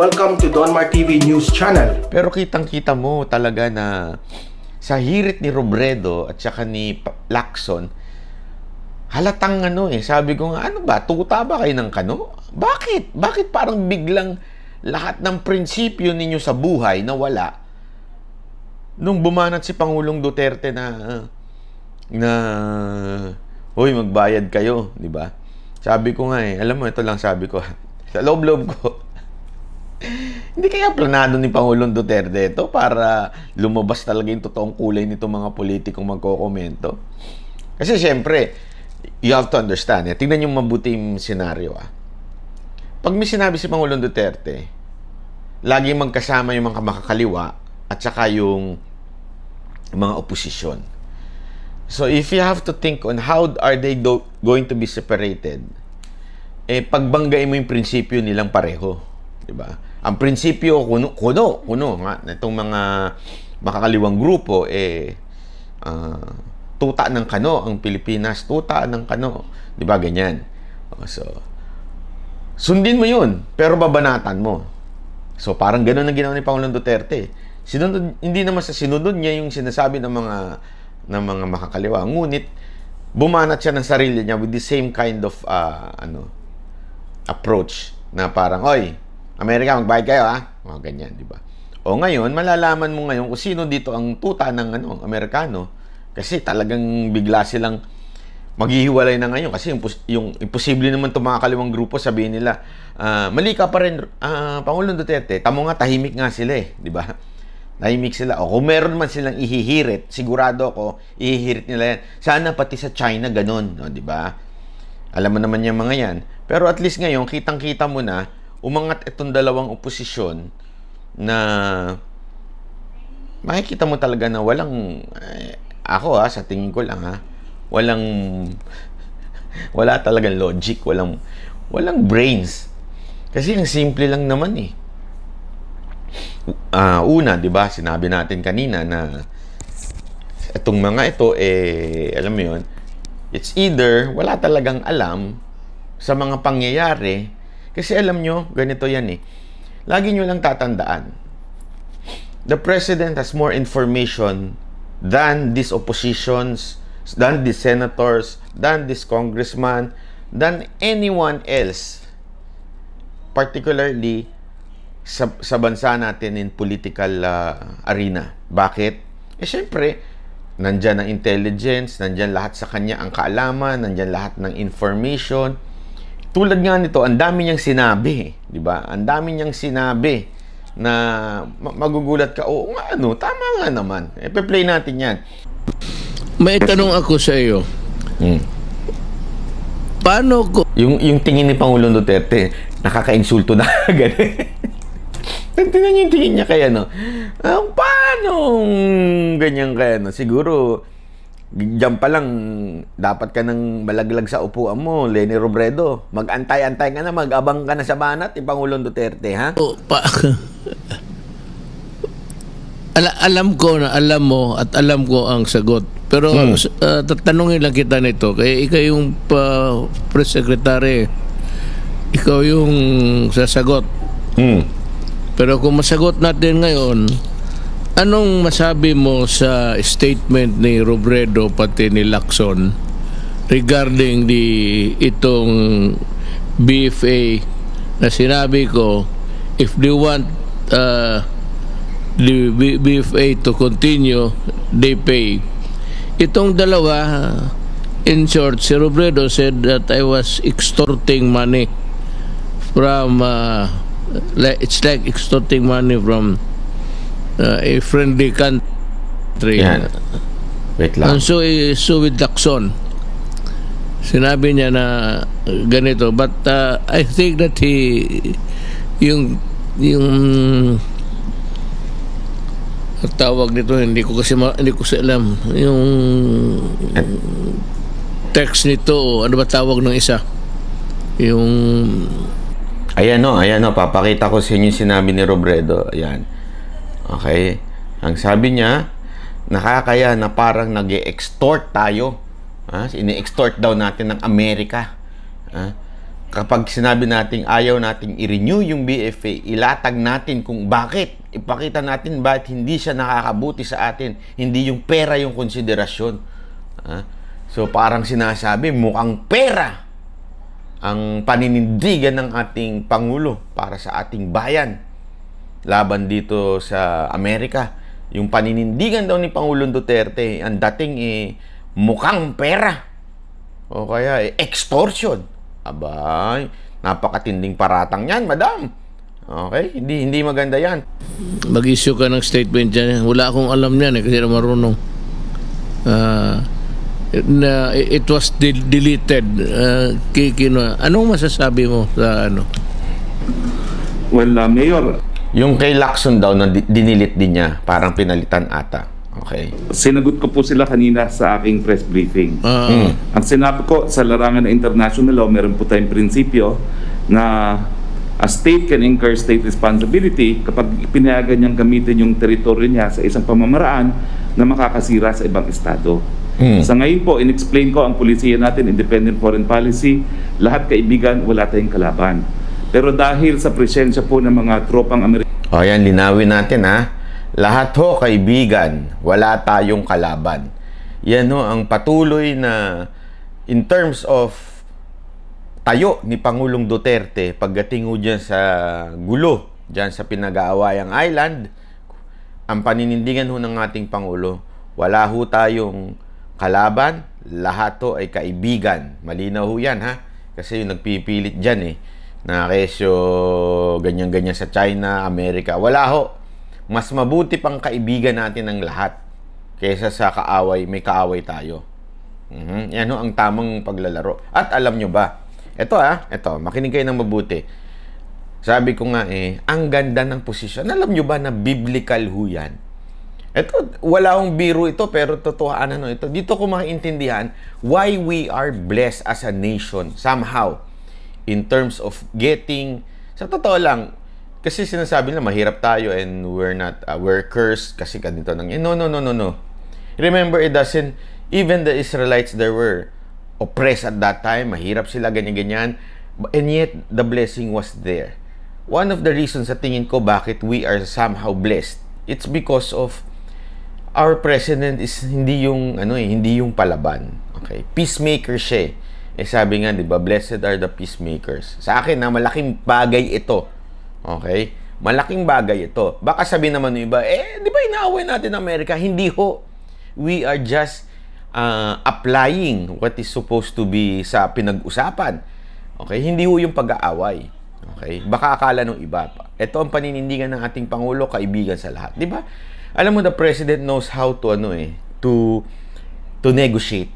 Welcome to Donmar TV News Channel. Pero kitang-kita mo talaga na sa hirit ni Robredo at saka ni Lacson, halatang sabi ko nga, ano ba, tuta ba kayo ng kano? Bakit? Bakit parang biglang lahat ng prinsipyo ninyo sa buhay nawala nung bumanat si Pangulong Duterte na hoy, magbayad kayo, di ba? Sabi ko nga alam mo, ito lang sabi ko, sa loob-loob ko, hindi kaya planado ni Pangulong Duterte ito para lumabas talaga yung totoong kulay nito mga politikong magkokomento? Kasi syempre, you have to understand, tingnan yung mabuti yung senaryo. Pag may sinabi si Pangulong Duterte, laging magkasama yung mga makakaliwa at saka yung mga oposisyon. So if you have to think on how are they going to be separated, pagbanggain mo yung prinsipyo nilang pareho, di ba? Ang prinsipyo kuno nga itong mga makakaliwang grupo tuta ng kano ang Pilipinas, tuta ng kano, di ba ganyan? So sundin mo yun, pero babanatan mo. So parang ganoon ang ginawa ni Pangulong Duterte. Hindi naman sa sinunod niya yung sinasabi ng mga makakaliwa. Ngunit, bumanat siya ng sarili niya with the same kind of approach na parang, oy, Amerika, magbayad kayo, O, ganyan, di ba? O ngayon, malalaman mo ngayon kung sino dito ang tuta ng Amerikano. Kasi talagang bigla silang maghihiwalay na ngayon. Kasi yung imposible naman itong mga kaliwang grupo, sabihin nila, mali ka pa rin, Pangulong Duterte, tamo nga, tahimik nga sila di ba? Tahimik sila. O kung meron man silang ihihirit, sigurado ako, ihihirit nila yan. Sana pati sa China ganon, di ba? Alam mo naman yung mga yan. Pero at least ngayon, kitang-kita mo na, umangat itong dalawang oposisyon na makikita mo talaga na walang, ako sa tingin ko lang wala talagang logic, walang brains. Kasi ang simple lang naman una, di ba, sinabi natin kanina na itong mga ito, alam mo yun, it's either wala talagang alam sa mga pangyayari, kasi alam nyo, ganito yan lagi nyo lang tatandaan, the president has more information than these oppositions, than these senators, than this congressman, than anyone else, particularly sa bansa natin in political arena. Bakit? Siyempre, nandyan ang intelligence, nandyan lahat sa kanya ang kaalaman, nandyan lahat ng information. Tulad nga nito, ang dami niyang sinabi, di ba? Ang dami niyang sinabi na magugulat ka, oo nga, tama nga naman. Pe-play natin yan. May tanong ako sa iyo. Paano ko... Yung tingin ni Pangulong Duterte, nakaka-insulto na agad. Tingnan niyo yung tingin niya kaya, paano ganyan kaya, Siguro, diyan pa lang, dapat ka nang malaglag sa upuan mo, Leni Robredo. Mag-antay-antay ka na, mag-abang ka na sa banat, yung Pangulong Duterte, ha? Alam ko na alam mo at alam ko ang sagot. Pero tatanungin lang kita nito. Kaya ikaw yung press secretary. Ikaw yung sasagot. Pero kung masagot natin ngayon, anong masabi mo sa statement ni Robredo pati ni Lacson regarding itong BFA na sinabi ko, if they want the BFA to continue, they pay. Itong dalawa, in short, si Robredo said that I was extorting money from it's like extorting money from a friendly country. Yan. Wait lang. And so with Lacson, sinabi niya na ganito, but I think that yung tawag nito, hindi ko kasi alam yung text nito, ano ba tawag ng isa, yung ayan papakita ko sa inyo yung sinabi ni Robredo. Ayan, okay, ang sabi niya, nakakaya na parang nag-extort tayo, ini-extort daw natin ng Amerika, kapag sinabi nating ayaw nating i-renew yung BFA, ilatag natin kung bakit. Ipakita natin bakit hindi siya nakakabuti sa atin. Hindi yung pera yung konsiderasyon. So parang sinasabi, mukhang pera ang paninindigan ng ating Pangulo para sa ating bayan laban dito sa Amerika. Yung paninindigan daw ni Pangulong Duterte, ang dating mukhang pera o kaya extortion. Abay, napakatinding paratang yan, madam. Okay? Hindi maganda yan. Mag-issue ka ng statement dyan. Wala akong alam yan kasi na marunong. Na it was deleted. Anong masasabi mo sa ano? Well, Mayor, yung kay Lacson daw na dinilit din niya, parang pinalitan ata. Okay. sinagot ko po sila kanina sa aking press briefing. Ang sinabi ko, sa larangan ng international law, meron po tayong prinsipyo na a state can incur state responsibility kapag pinayagan niyang gamitin yung teritoryo niya sa isang pamamaraan na makakasira sa ibang estado. Sa ngayon po, in-explain ko ang polisiya natin, independent foreign policy, lahat kaibigan, wala tayong kalaban. Pero dahil sa presensya po ng mga tropang Amerikano, O yan, linawin natin ha. Lahat ho, kaibigan, wala tayong kalaban. Yan ho, ang patuloy na in terms of tayo ni Pangulong Duterte pagdating ho dyan sa gulo, dyan sa pinag-aawayang island, ang paninindigan ho ng ating Pangulo, wala ho tayong kalaban, lahat to ay kaibigan. Malinaw ho yan ha. Kasi yung nagpipilit dyan na kesyo ganyan-ganyan sa China, Amerika. Wala ho. Mas mabuti pang kaibigan natin ang lahat kaysa sa kaaway, may kaaway tayo. Yan ho ang tamang paglalaro. At alam nyo ba, ito makinig kayo ng mabuti. Sabi ko nga ang ganda ng posisyon. Alam nyo ba na biblical ho yan? Ito, wala akong biro ito, pero totohanan ito. Dito ko maintindihan why we are blessed as a nation somehow in terms of getting, sa totoo lang, kasi sinasabi nila mahirap tayo and we're cursed kasi ganito nang no. Remember, it doesn't, even the Israelites, they were oppressed at that time, mahirap sila ganyan-ganyan, and yet the blessing was there. One of the reasons sa tingin ko bakit we are somehow blessed, it's because of our president is hindi yung hindi yung palaban. Okay? Peacemaker siya. Sabi nga, 'di ba, blessed are the peacemakers. Sa akin malaking bagay ito. Okay? Malaking bagay ito. Baka sabihin naman ng iba, 'di ba inaaway natin ang Amerika? Hindi ho. We are just applying what is supposed to be sa pinag-usapan. Okay? Hindi ho yung pag-aaway. Okay? Baka akala ng iba pa. Ito ang paninindigan ng ating Pangulo, kaibigan sa lahat. 'Di ba? Alam mo, the president knows how to to negotiate.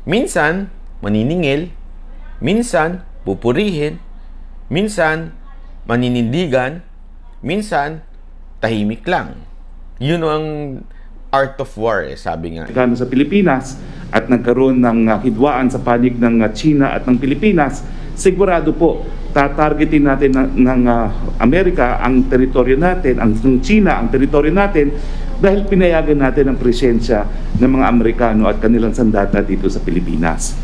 Minsan maniningil, minsan pupurihin, minsan maninindigan, minsan tahimik lang. Yun ang art of war, sabi nga. sa Pilipinas at nagkaroon ng hidwaan sa panig ng China at ng Pilipinas, sigurado po tatargetin natin ng Amerika ang teritoryo natin, ng China ang teritoryo natin, dahil pinayagan natin ang presensya ng mga Amerikano at kanilang sandata dito sa Pilipinas.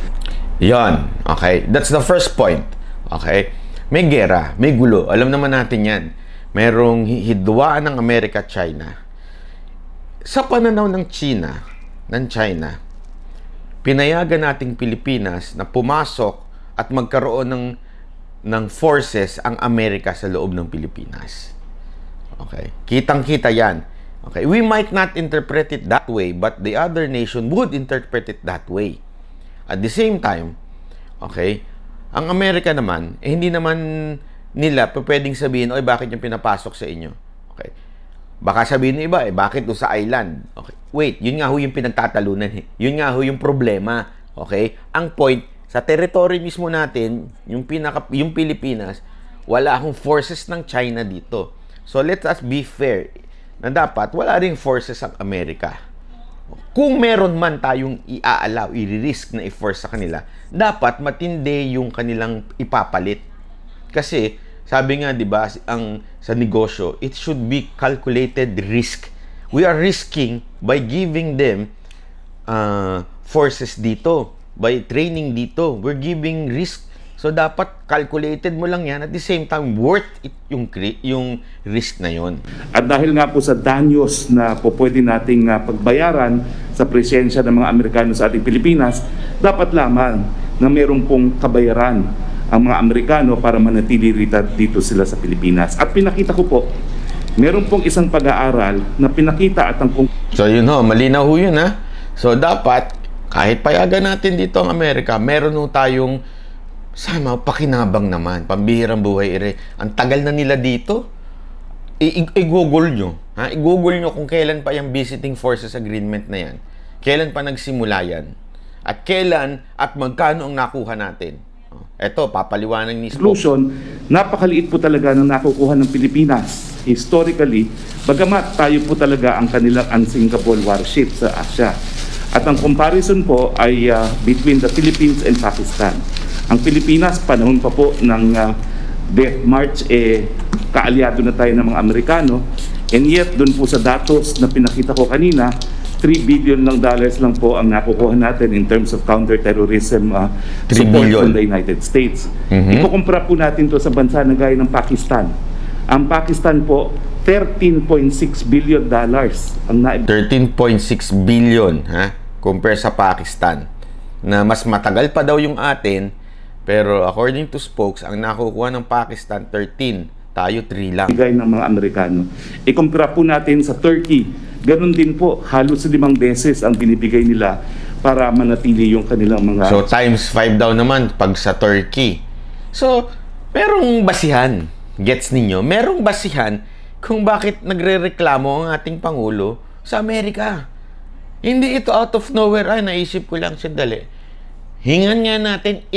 Yon, okay. That's the first point. Okay. May gera, may gulo. Alam naman natin yan. Merong hidwaan ng Amerika at China. Sa pananaw ng China, pinayagan nating Pilipinas na pumasok at magkaroon ng forces ang Amerika sa loob ng Pilipinas. Okay? Kitang-kita yan. Okay? We might not interpret it that way, but the other nation would interpret it that way. At the same time, okay, ang Amerika naman, hindi naman nila pwedeng sabihin, oy, bakit yung pinapasok sa inyo? Okay. Baka sabihin ng iba, bakit doon sa island? Okay. Wait, yun nga ho yung pinagtatalunan. Yun nga ho yung problema. Okay? Ang point, sa territory mismo natin, yung Pilipinas, wala akong forces ng China dito. So let us be fair na dapat wala ring forces ang Amerika. Kung meron man tayong i-allow, i-risk na i-force sa kanila, dapat matindi yung kanilang ipapalit. Kasi, sabi nga, di ba, sa negosyo, it should be calculated risk. We are risking by giving them forces dito, by training dito. We're giving risk So, dapat calculated mo lang yan. At the same time, worth it yung risk na yon. At dahil nga po sa danyos na po pwede nating pagbayaran sa presensya ng mga Amerikano sa ating Pilipinas, dapat lamang na meron pong kabayaran ang mga Amerikano para manatili dito sila sa Pilipinas. At pinakita ko po, meron pong isang pag-aaral na pinakita at ang... So, yun ho, malinaw ho yun ha. So, dapat, kahit payagan natin dito ang Amerika, meron ho tayong sama, pakinabang naman, pambihirang buhay ere. Ang tagal na nila dito. I-google nyo. Ha? I-google nyo kung kailan pa yung Visiting Forces Agreement na yan. Kailan pa nagsimula yan. At kailan at magkano ang nakuha natin. Eto, papaliwanag ni Spock. Conclusion, napakaliit po talaga ng nakukuha ng Pilipinas. Historically, bagamat tayo po talaga ang kanilang unsinkable warship sa Asia. At ang comparison po ay between the Philippines and Pakistan. Ang Pilipinas, panahon pa po ng Death March, kaalyado na tayo ng mga Amerikano. And yet, doon po sa datos na pinakita ko kanina, $3 billion lang po ang nakukuha natin in terms of counter-terrorism support from the United States. Ikukumpara po natin to sa bansa na gaya ng Pakistan. Ang Pakistan po, $13.6 billion ang 13.6 billion, ha? Compare sa Pakistan. Na mas matagal pa daw yung atin, pero according to Spokes, ang nakukuha ng Pakistan, 13. Tayo, 3 lang. Bigay ng mga Amerikano. Ikumpara po natin sa Turkey. Ganon din po, halos 5 beses ang binibigay nila para manatili yung kanilang mga... So, times 5 daw naman pag sa Turkey. So, merong basihan. Gets ninyo? Merong basihan kung bakit nagre-reklamo ang ating Pangulo sa Amerika. Hindi ito out of nowhere. Ay, naisip ko lang sandali. Hingan nga natin,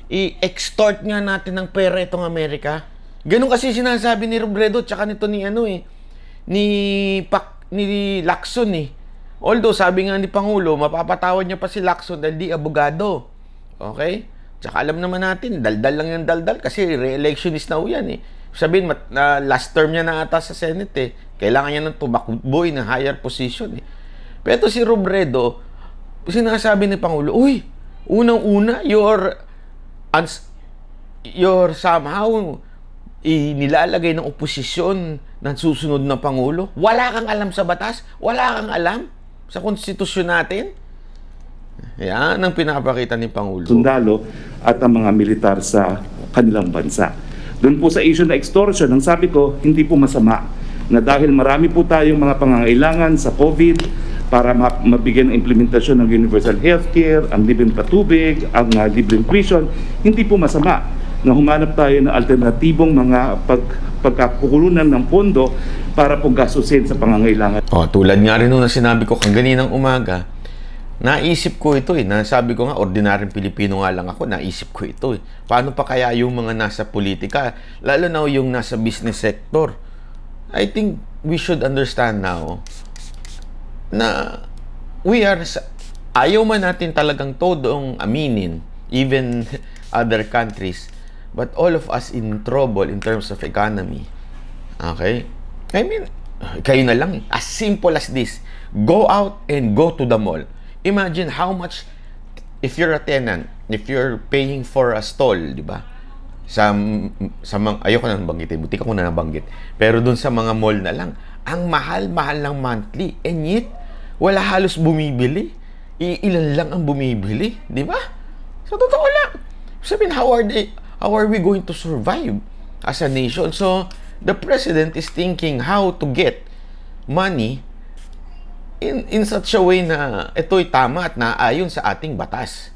i-extort nga natin ng pera itong Amerika. Ganun kasi sinasabi ni Robredo tsaka nito ni ni Lacson eh. Although sabi nga ni Pangulo, mapapatawad niya pa si Lacson dahil di abogado. Okay? Tsaka alam naman natin, daldal lang yung daldal kasi re-electionist na yan eh. Sabihin, last term niya na ata sa Senate eh. Kailangan niya ng tumakboy na higher position eh. Pero ito si Robredo, sinasabi ni Pangulo, uy, unang-una, you're somehow nilalagay ng oposisyon ng susunod na Pangulo. Wala kang alam sa batas, wala kang alam sa konstitusyon natin. Yan ang pinapakita ni Pangulo. Sundalo at ang mga militar sa kanilang bansa. Doon po sa issue na extortion, ang sabi ko, hindi po masama na dahil marami po tayong mga pangangailangan sa COVID para mabigyan ng implementasyon ng universal healthcare, ang libreng patubig, ang libreng tuition, hindi po masama na humanap tayo ng alternatibong mga pagkakukulunan ng pondo para po gastusin sa pangangailangan. Tulad nga rin nung sinabi ko kaninang umaga, naisip ko ito eh. Nasabi ko nga, ordinaryong Pilipino nga lang ako, naisip ko ito eh. Paano pa kaya yung mga nasa politika, lalo na yung nasa business sector? I think we should understand now na ayaw man natin talagang todong aminin, even other countries, but all of us in trouble in terms of economy. Okay? I mean, kayo na lang eh. As simple as this. Go out and go to the mall. Imagine how much, if you're a tenant, if you're paying for a stall, di ba? Ayoko na nabanggitin, buti ako na nabanggit. Pero dun sa mga mall na lang, ang mahal-mahal ng monthly. And yet, wala halos bumibili. Ilan lang ang bumibili. Di ba? Sa totoo lang. Sabihin, how are we going to survive as a nation? So, the president is thinking how to get money in such a way na ito'y tama at naayon sa ating batas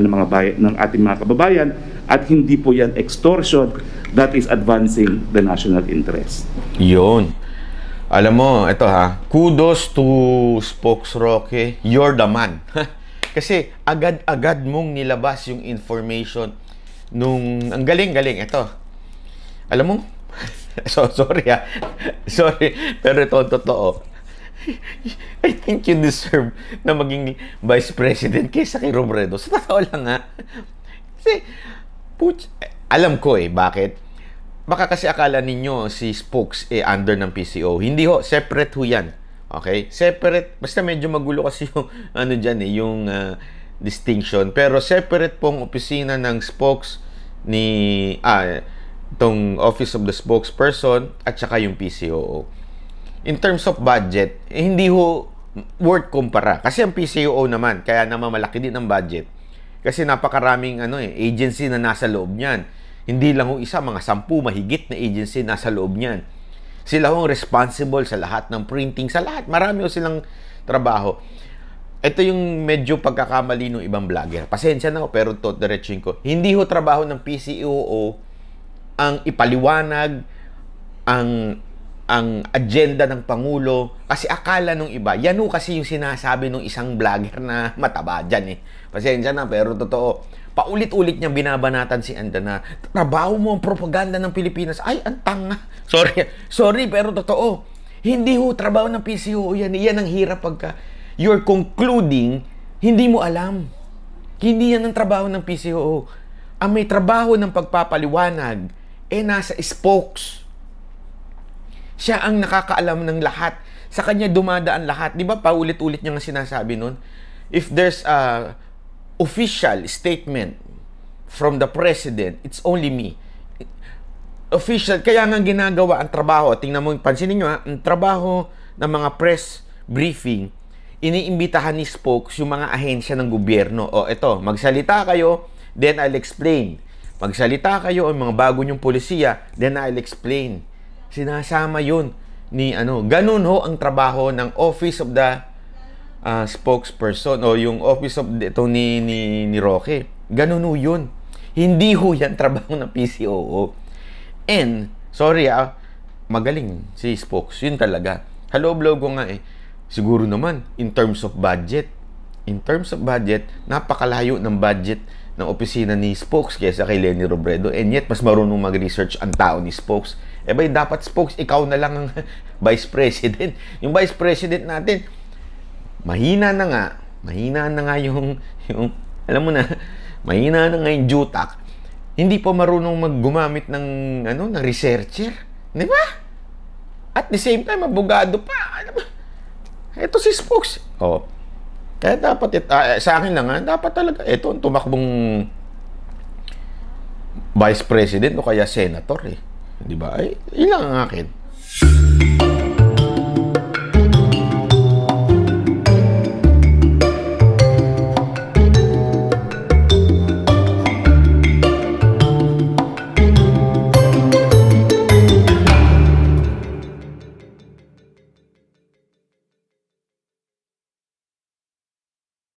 ng ating mga kababayan, at hindi po yan extortion that is advancing the national interest. Yun. Alam mo, ito ha, kudos to Spokes Roque, you're the man. Kasi agad-agad mong nilabas yung information nung, ang galing-galing, ito. Alam mo, sorry ha, sorry, pero ito totoo. I think you deserve na maging vice president kaysa kay Robredo. Sa totoo lang ha. Kasi, alam ko bakit? Baka kasi akala ninyo si Spokes under ng PCO. Hindi ho, separate ho yan. Okay? Separate, basta medyo magulo kasi yung yung distinction. Pero separate pong opisina ng Spokes itong Office of the Spokesperson at saka yung PCOO. In terms of budget, hindi ho worth kumpara. Kasi ang PCOO naman, kaya naman malaki din ang budget. Kasi napakaraming agency na nasa loob niyan. Hindi lang ho isa, mga 10 mahigit na agency nasa loob niyan. Sila ho responsible sa lahat ng printing, sa lahat. Marami ho silang trabaho. Ito yung medyo pagkakamali ng ibang vlogger. Pasensya na ho, pero diretsuhin ko. Hindi ho trabaho ng PCOO ang ipaliwanag ang agenda ng Pangulo. Kasi akala nung iba, yan ho kasi yung sinasabi ng isang vlogger na mataba dyan Pasensya na, pero totoo. Paulit-ulit niya binabanatan si Anda na trabaho mo ang propaganda ng Pilipinas. Ay, ang tanga. Sorry, pero totoo. Hindi ho trabaho ng PCOO yan. Yan ang hirap pagka you're concluding, hindi mo alam. Hindi yan ang trabaho ng PCOO. Ang may trabaho ng pagpapaliwanag, nasa spokes. Siya ang nakakaalam ng lahat. Sa kanya dumadaan lahat. Di ba paulit-ulit niya nga sinasabi nun? If there's a official statement from the president, it's only me. Official, kaya nga ginagawa ang trabaho. Tingnan mo, pansinin nyo ang trabaho ng mga press briefing, iniimbitahan ni spokes yung mga ahensya ng gobyerno. Eto, magsalita kayo, then I'll explain. Magsalita kayo ang mga bago nyong polisiya, then I'll explain. Sinasama yun ni ganun ho ang trabaho ng Office of the Spokesperson o yung Office of ni Roque. Ganun ho yun. Hindi ho yan trabaho ng PCOO. And, sorry magaling si Spokes. Yun talaga. Hello-blog ko nga siguro naman, in terms of budget, napakalayo ng budget ng opisina ni Spokes kaysa kay Leni Robredo. And yet, mas marunong mag-research ang tao ni Spokes. Dapat Spokes, ikaw na lang ang Vice President. Yung Vice President natin, mahina na nga yung alam mo na, mahina na nga yung jutak. Hindi pa marunong gumamit ng researcher. Di ba? At the same time, abogado pa. Alam mo, ito si Spokes. Kaya dapat, sa akin lang dapat talaga, ito ang tumakbong Vice President o kaya Senator Di ba? Ilang ang akin.